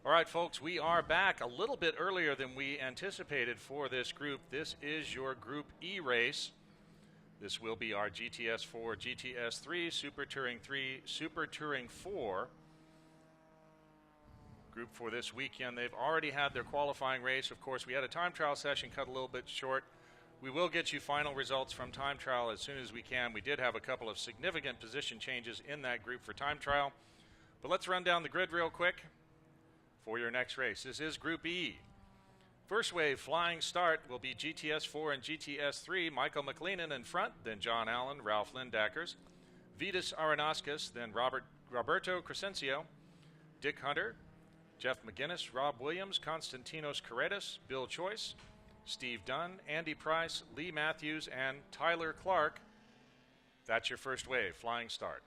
All right, folks, we are back a little bit earlier than we anticipated for this group. This is your Group E race. This will be our GTS 4, GTS 3, Super Touring 3, Super Touring 4 group for this weekend. They've already had their qualifying race. Of course, we had a time trial session cut a little bit short. We will get you final results from time trial as soon as we can. We did have a couple of significant position changes in that group for time trial. But let's run down the grid real quick for your next race. This is Group E. First wave flying start will be GTS 4 and GTS 3. Michael McLeenan in front, then John Allen, Ralph Lindackers, Vitas Aranaskas, then Roberto Crescencio, Dick Hunter, Jeff McGinnis, Rob Williams, Konstantinos Karetas, Bill Choice, Steve Dunn, Andy Price, Lee Matthews, and Tyler Clark. That's your first wave flying start.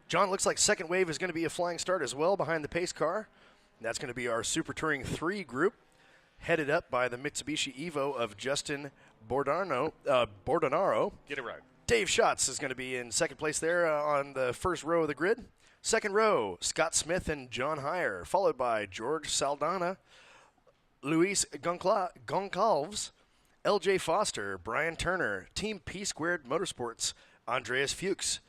John, looks like second wave is going to be a flying start as well behind the pace car. That's going to be our Super Touring 3 group, headed up by the Mitsubishi Evo of Justin Bordanaro. Get it right. Dave Schatz is going to be in second place there on the first row of the grid. Second row, Scott Smith and John Heyer, followed by George Saldana, Luis Goncalves, LJ Foster, Brian Turner, Team P Squared Motorsports, Andreas Fuchs,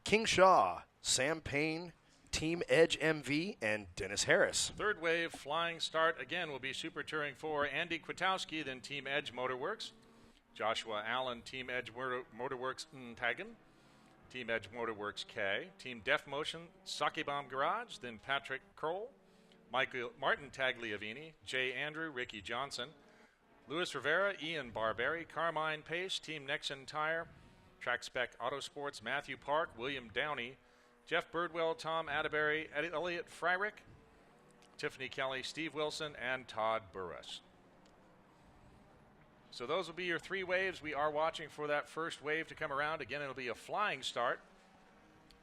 King Shaw, Sam Payne, Team Edge MV, and Dennis Harris. Third wave flying start again will be Super Touring 4, Andy Kwiatkowski, then Team Edge Motorworks, Joshua Allen, Team Edge Motorworks Tagan, Team Edge Motorworks K, Team Def Motion, Sakibom Garage, then Patrick Kroll, Martin Tagliavini, Jay Andrew, Ricky Johnson, Luis Rivera, Ian Barberi, Carmine Pace, Team Nexen Tire, Track Spec Autosports, Matthew Park, William Downey, Jeff Birdwell, Tom Atterbury, Elliot Fryrick, Tiffany Kelly, Steve Wilson, and Todd Burrus. So those will be your three waves. We are watching for that first wave to come around. Again, it'll be a flying start.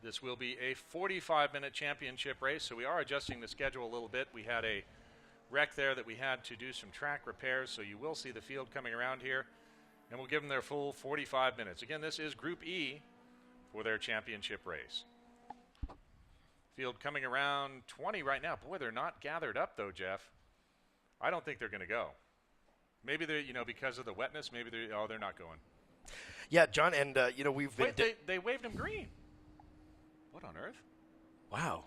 This will be a 45-minute championship race, so we are adjusting the schedule a little bit. We had a wreck there that we had to do some track repairs, so you will see the field coming around here, and we'll give them their full 45 minutes. Again, this is Group E for their championship race. Field coming around 20 right now. Boy, they're not gathered up, though, Jeff. I don't think they're going to go. Maybe they're, because of the wetness, maybe they're not going. Yeah, John, and, we've been... Wait, they waved him green. What on earth? Wow.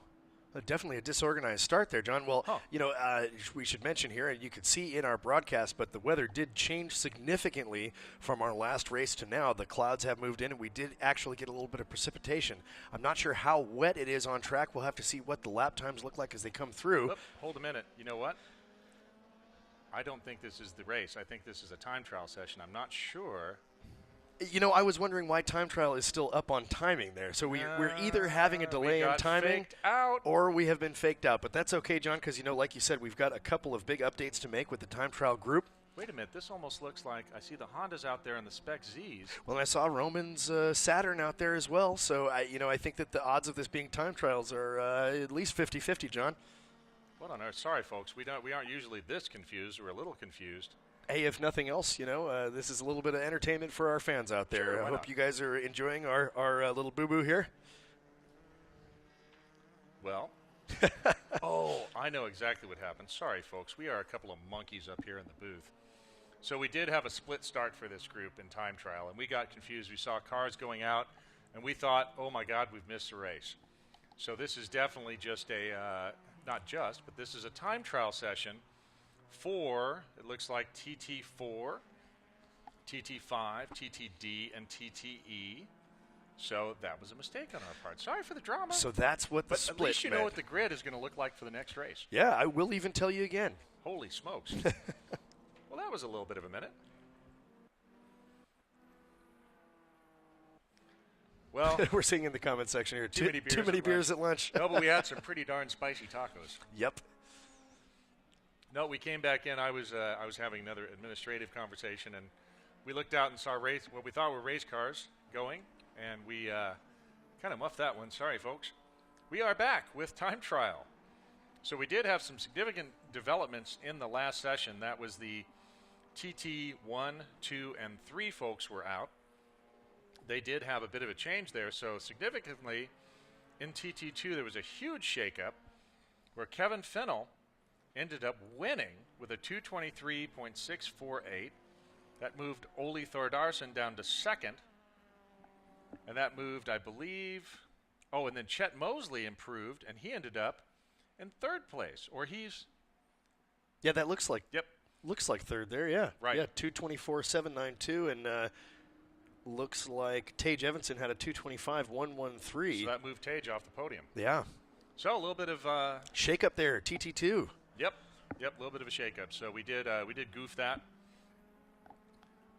Definitely a disorganized start there, John. Well, we should mention here, and you could see in our broadcast, but the weather did change significantly from our last race to now. The clouds have moved in, and we did actually get a little bit of precipitation. I'm not sure how wet it is on track. We'll have to see what the lap times look like as they come through. Hold a minute. You know what? I don't think this is the race. I think this is a time trial session. I'm not sure. I was wondering why time trial is still up on timing there. So we're either having a delay in timing or we have been faked out. But that's okay, John, because, like you said, we've got a couple of big updates to make with the time trial group. Wait a minute. This almost looks like I see the Hondas out there and the Spec Zs. Well, I saw Roman's Saturn out there as well. So, I think that the odds of this being time trials are at least 50-50, John. What on earth? Sorry, folks. We aren't usually this confused. We're a little confused. Hey, if nothing else, this is a little bit of entertainment for our fans out there. Sure, I hope you guys are enjoying our little boo-boo here. Well, I know exactly what happened. Sorry, folks. We are a couple of monkeys up here in the booth. So we did have a split start for this group in time trial, and we got confused. We saw cars going out, and we thought, oh, my God, we've missed a race. So this is definitely just but this is a time trial session for, it looks like TT4, TT5, TTD, and TTE. So that was a mistake on our part. Sorry for the drama. So that's what the split meant. At least you know what the grid is going to look like for the next race. Yeah, I will even tell you again. Holy smokes. Well, that was a little bit of a minute. Well, we're seeing in the comment section here, too many beers at lunch. No, but we had some pretty darn spicy tacos. Yep. No, we came back in. I was having another administrative conversation, and we looked out and saw what we thought were race cars going, and we kind of muffed that one. Sorry, folks. We are back with time trial. So we did have some significant developments in the last session. That was the TT 1, 2, and 3 folks were out. They did have a bit of a change there. So significantly, in TT2, there was a huge shakeup where Kevin Fennell ended up winning with a 223.648. That moved Ole Thordarson down to second. And that moved, I believe, and then Chet Mosley improved, and he ended up in third place. Or he's... Yeah, that looks like... Yep. Looks like third there, yeah. Right. Yeah, 224.792, and looks like Tage Evanson had a 225.113. So that moved Tage off the podium. Yeah. So a little bit of... shake up there, TT2. Yep, a little bit of a shake-up. So we did goof that.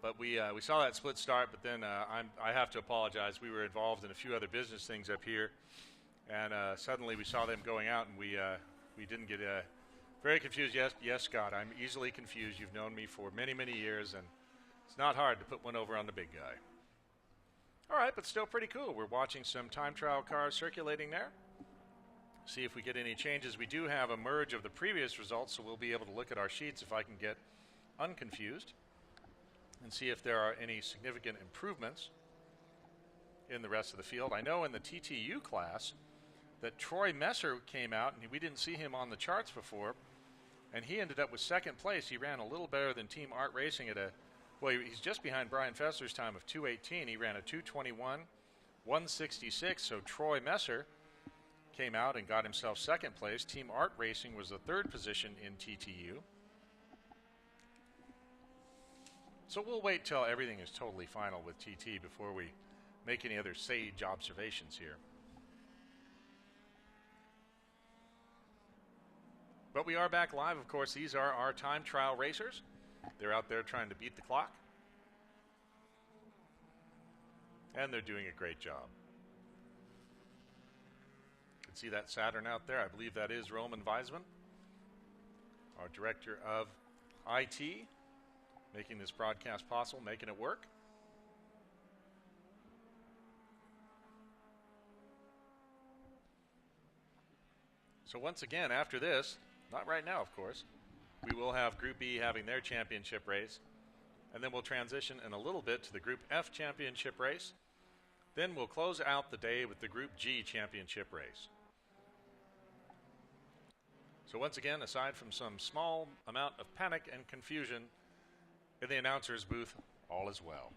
But we saw that split start, but then I have to apologize. We were involved in a few other business things up here, and suddenly we saw them going out, and we didn't get very confused. Yes, Scott, I'm easily confused. You've known me for many, many years, and it's not hard to put one over on the big guy. All right, but still pretty cool. We're watching some time trial cars circulating there. See if we get any changes. We do have a merge of the previous results, so we'll be able to look at our sheets if I can get unconfused and see if there are any significant improvements in the rest of the field. I know in the TTU class that Troy Messer came out, and we didn't see him on the charts before, and he ended up with second place. He ran a little better than Team Art Racing at he's just behind Brian Fessler's time of 2:18. He ran a 2:21.166, so Troy Messer came out and got himself second place. Team Art Racing was the third position in TTU. So we'll wait till everything is totally final with TT before we make any other sage observations here. But we are back live, of course. These are our time trial racers. They're out there trying to beat the clock. And they're doing a great job. You can see that Saturn out there. I believe that is Roman Weisman, our director of IT, making this broadcast possible, making it work. So once again, after this, not right now, of course, we will have Group E having their championship race, and then we'll transition in a little bit to the Group F championship race. Then we'll close out the day with the Group G championship race. So once again, aside from some small amount of panic and confusion in the announcer's booth, all is well.